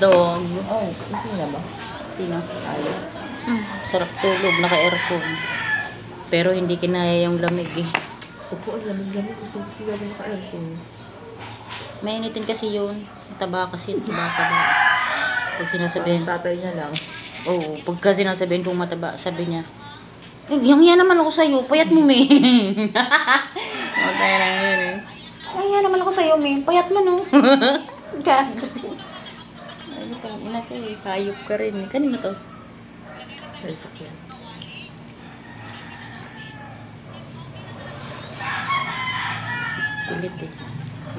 Dog. Oh, gising na ba? Sino? Ayaw. Sarap tulog, naka-aircon. Pero hindi kinaya yung lamig eh. Opo, lamig-lamig. Gusto ko sila naka-aircon. Mainitin kasi yun. Mataba kasi, taba. Pag sinasabihin, Tatay niya lang. oo, pagka sinasabihin kong mataba, sabi niya, yung yan naman ako sa'yo, payat mo, me. O, tayo lang yun eh. Yung yan naman ako sa'yo, me, payat mo, no. Gagot. Ay, pang ina ka eh, hayop ka rin eh. Kanino to? Selfie yan. Kulit eh.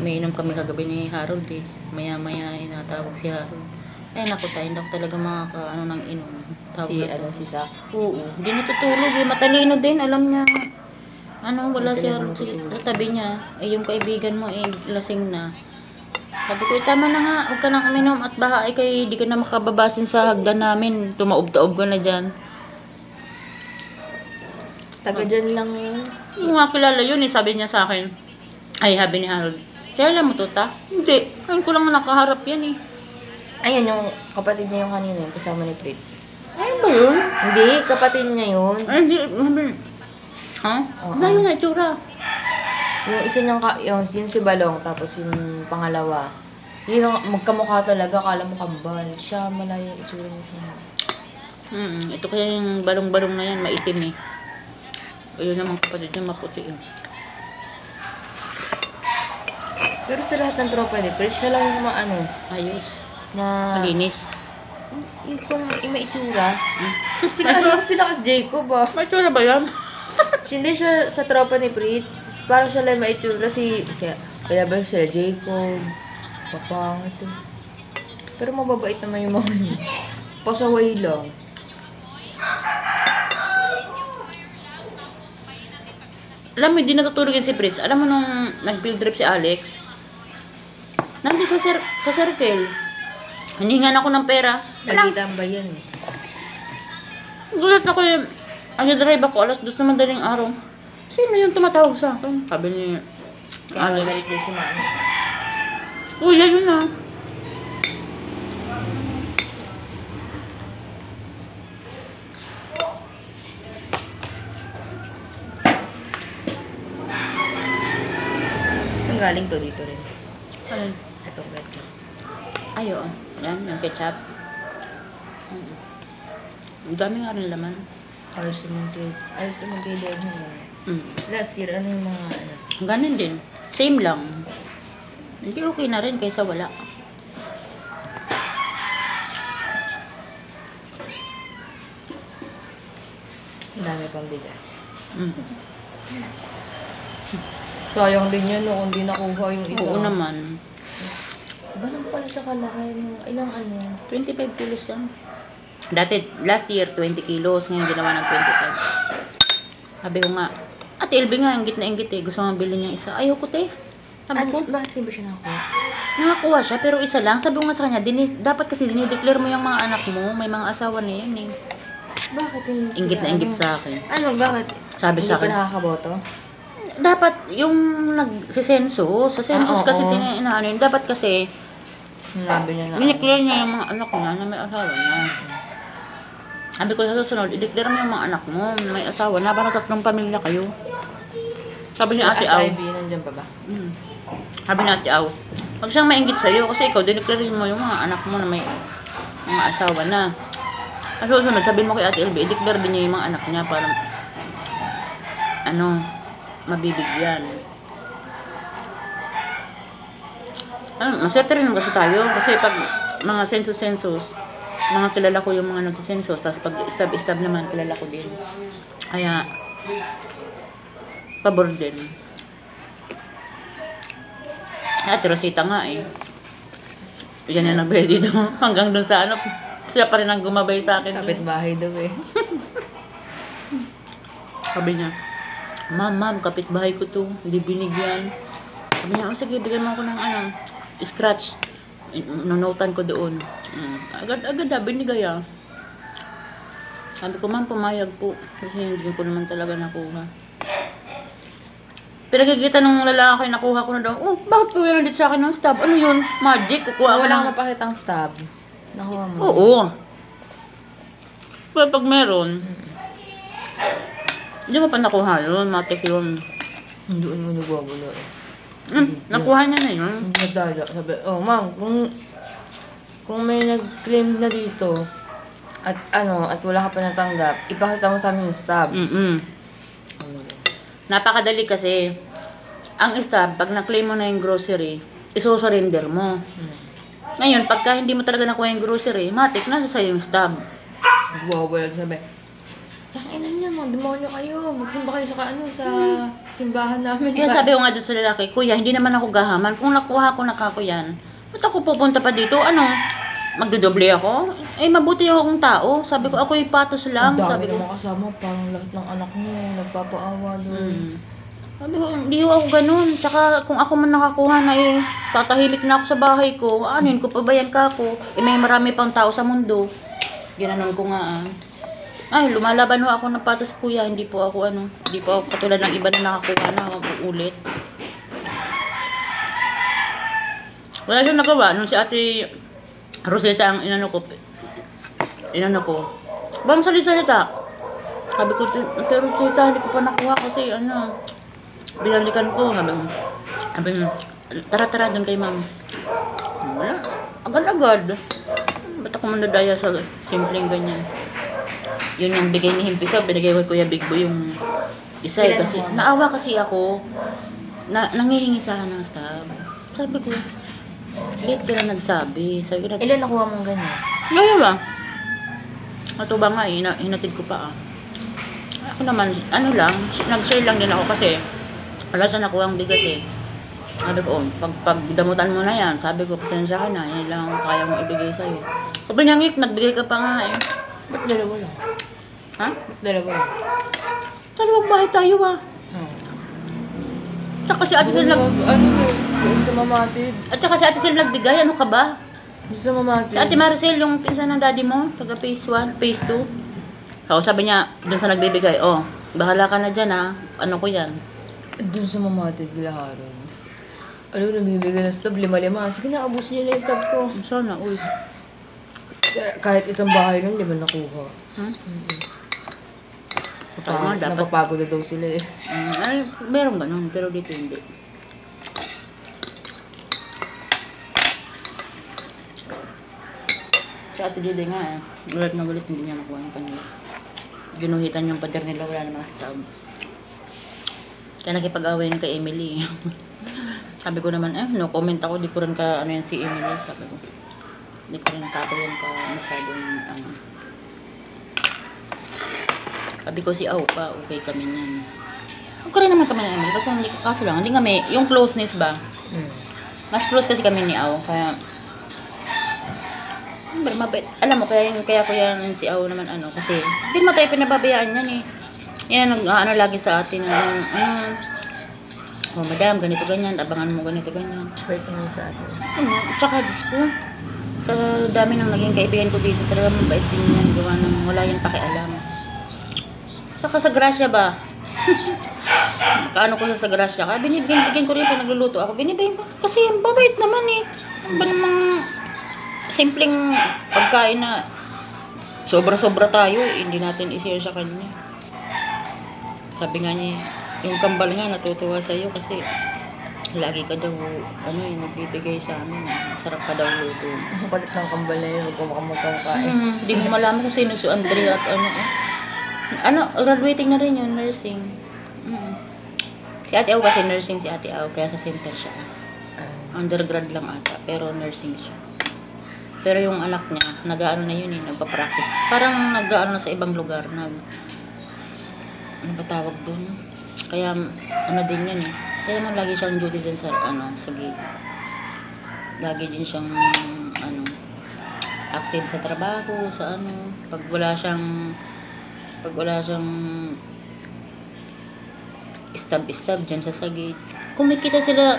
Umiinom kami kagabi ni Harold eh. Maya-maya inatawag si Harold. Ay naku tayo, hindi ako talaga makakaano ng inom. Tawag na to. Si Sak. Oo, hindi natutulog eh. Matalino din, alam niya. Ano, wala si Matalino Harold natutulog. sa tabi niya. Eh, yung kaibigan mo eh, lasing na. Sabi ko, tama na nga, huwag ka nang uminom at baka ay kay di ka na makababasin sa hagdan namin. Tumaob-taob ka na dyan. Taga dyan lang yun. Yung nga kilala yun eh, sabi niya sa akin. Ay, sabi ni Harold, kilala mo to ta? Hindi, ayun ko lang nakaharap yan eh. Ayan yung kapatid niya yung kanina yung kasama ni Fritz. Ayun ba yun? Hindi, kapatid niya yun. Ay, hindi, sabi, ha? Oo. Dahil na itsura. Yung isa niyang, yung si Balong, tapos yung pangalawa. Yun ang magkamukha talaga, kala mo kambal. Siya, malayo yung itsura niya sa Ito kaya yung balong-balong na yan, maitim eh. Ayun naman kapatid niya, maputi eh. Pero sa lahat ng tropa ni Fritz, siya lang yung maano, Ayos. na... Malinis. Yung may itsura. Sila kasi Jacob ah. May itsura ba yan? Hindi siya sa tropa ni Fritz. Parang siya lang may itsura kaya ba sila Jacob, papangit eh. Pero mababait naman yung mga yun. Pasaway lang. Alam mo, hindi natutulog yan si Pris. Alam mo nung nag-field trip si Alex, nandun sa circle. Hiningan ako ng pera. Nagkita ba yan eh? Gulat ako yung, drive ako, alas 2 na madaling araw. Sino yung tumatawag sa akin? Sabi ni Kaya Alex. magalit din si Mami. Kuya, yun ah. Saan galing to dito rin? Ayun. Itong ketchup. Ayo, yan, yung ketchup. Ang dami nga rin laman. Ayos naman kay Dad niya. Last year, ano yung mga ano? Ganun din. Same lang. Hindi okay na rin kaysa wala. Ang dami pang bigas. Mm. Sayang din yun no, kung di nakuha yung isa. Oo naman. Ganun pala siya kalaki no? Ilang ano? 25 kilos yan. Dati, last year, 20 kilos. Ngayon, ginawa ng 25. Sabi ko nga, Ate Elby nga, inggit na inggit eh. Gusto nga bilhin niya isa. Ayoko te. Sabi ko, Bakit di ba siya nakuha? nakakuha siya, pero isa lang. Sabi ko nga sa kanya, dapat kasi dinideclare mo yung mga anak mo. May mga asawa na yan eh. Bakit hindi Inggit na sila, inggit sa akin. Ano, bakit? Sabi Hindi sa pa akin, nakakaboto? dapat yung nagsisenso, sa census oo. kasi inaano yun, dapat kasi Sinabi niya na. dineclare niya yung mga anak niya na may asawa na. Sabi ko sa susunod, i-declare mo yung mga anak mo na may asawa na para tatlong pamilya kayo. Sabi ni Ate Aw. Ivy, nandiyan pa ba? Sabi ni Ate Aw, huwag siyang mainggit sa'yo kasi ikaw, dineclare mo yung mga anak mo na may mga asawa na. Kasi susunod, sabihin mo kay Ate Elby, i-declare din niya yung mga anak niya para mabibigyan. Maswerte rin kasi tayo kasi pag mga census, mga kilala ko yung mga nagsisensus, tapos pag istab naman, kilala ko din. Kaya, pabor din. Ate Rosita nga eh. Yan na nagbay dito. Hanggang dun sa siya pa rin ang gumabay sa akin. Kapitbahay daw eh. Sabi niya, Ma'am, kapitbahay ko to. Hindi binigyan. Sabi niya, sige, bigyan mo ako ng scratch. Nunotan ko doon. Agad binigay ah. Sabi ko, ma'am, pumayag po. Kasi hindi ko naman talaga nakuha. Pinagkikita ng lalaki, nakuha ko na daw, oh, bakit ko yan dito sa akin ng stab? Ano yun? Magic? Kukuha ko Wala ng... kang mapakitang stab. Nakuha mo. Oo. Pero pag meron, hindi mo pa nakuha yun, matik yun. Hindi mo nagwawala eh. Nakuha niya na yun. Hindi nadala. Sabi, oh ma'am, kung may nag-claim na dito, at wala ka pa natanggap, ipakita mo sa amin yung stab. Napakadali kasi. Ang stab, pag na-claim mo na yung grocery, iso-surrender mo. Ngayon, pagka hindi mo talaga nakuha yung grocery, matik, nasa sa'yo yung stab. Nagwawala. Sabi, ina niya, mga demonyo kayo. Magsimba kayo sa simbahan namin. Kaya sabi ko nga dyan sa lalaki, kuya, hindi naman ako gahaman. Kung nakuha ko na kako yan, ba't ako pupunta pa dito? Ano? Magdodoble ako? Eh, mabuti akong tao. Sabi ko, ako'y patos lang. Ang Sabi dami ko, naman kasama, parang lahat ng anak niya, nagpapaawa doon. Sabi ko, hindi ako ganun. Tsaka kung ako man nakakuha na eh, tatahilik na ako sa bahay ko. Anin ko pa ba yan kako? Eh, may marami pang tao sa mundo. Ginanon ko nga Ay, lumalaban ho ako ng patas kuya. Hindi po ako hindi po ako katulad ng iba na nakakuha na ulit. Wala siyang nagawa. Nung si ate Rosetta ang inano ko. Bang salita. Sabi ko, ate Rosetta, hindi ko pa nakuha kasi binalikan ko. Sabi tara doon kay ma'am. Wala. Agad-agad. Ba't ako mandadaya sa simpleng ganyan? Yun yung bigay ni Himpisa, binigay ko Kuya Big Boy yung isa eh, kasi naawa kasi ako nangihingi sa akin ng stab. Sabi ko, late ka na nagsabi. Sabi ko, Ilan nakuha mong ganyan? Ngayon ba? Ito ba nga hinatid ko pa Ako naman, nag-share lang din ako kasi wala siya nakuha ang bigas eh. Sabi ko, pag damutan mo na yan, sabi ko, pasensya ka na, yan lang kaya mong ibigay sa'yo. Sabi niya, Ngik, nagbigay ka pa nga eh. Ba't dalawa lang? Ha? Ba't dalawa lang? Dalawang bahay tayo Tsaka si ate Sil Doon sa mamatid. At saka si ate Sil nagbigay, ano ka ba? Doon sa mamatid. Si ate Maricel, yung pinsan ng daddy mo, taga phase 1, phase 2. Sabi niya, dun sa nagbibigay, bahala ka na dyan ano ko yan. Doon sa mamatid, Bilaharon. Nabibigay ng stab, 5. Sige na, abusin niyo na yung stab ko. Sana, uy. Kahit isang bahay lang, 5 nakuha. Dapat. Napapagod na daw sila eh. Ay, meron ganun, pero dito hindi. Si ate Dede nga gulat na gulat, hindi niya nakuha yung kanila. Ginuhitan yung pader nila, wala namang stab. Kaya nakipag-awayan kay Emily. Sabi ko naman, no comment ako, di ko rin yan si Emily. Sabi ko, di ko rin tapo yan masyadong Sabi ko si Au pa, okay kami niyan. Okay rin naman kami ni Emily, kaso lang, hindi kami, yung closeness ba? Mas close kasi kami ni Au, kaya mabait. Alam mo, kaya ko yan si Au naman kasi hindi mo tayo pinababayaan yan eh. Yan lagi sa atin madam, ganito ganyan, abangan mo ganito ganyan. Wait naman sa atin. Tsaka Diyos ko, sa dami ng naging kaibigan ko dito, talaga mabait din yan, gawa ng wala yan pakialam. Saka sa grasya ba? Kaano ko sa grasya ka? Binibigyan ko rin pag nagluluto ako. Binibigyan ko. Kasi babait naman eh. Ano ba namang simpleng pagkain na sobra-sobra tayo, hindi natin i-share sa kanya. Sabi nga niya, yung kambal nga natutuwa sa'yo kasi lagi ka daw, nagbibigay sa amin. Sarap ka daw luto. Ang palit ng kambal na yun, huwag ka makamagkakain. Hindi mo malaman kung sino si Andrea at graduating na rin yun, nursing. Si Ate Au kasi nursing si Ate Au, kaya sa center siya. Undergrad lang ata, pero nursing siya. Pero yung anak niya, nag-aano na yun nagpa-practice. Parang nag-aano na sa ibang lugar, ano ba tawag doon? Kaya, din yan Kaya man lagi siyang duty dyan sa, sa gate. Lagi din siyang, active sa trabaho, sa pag wala siyang stab dyan sa gate. Kumikita sila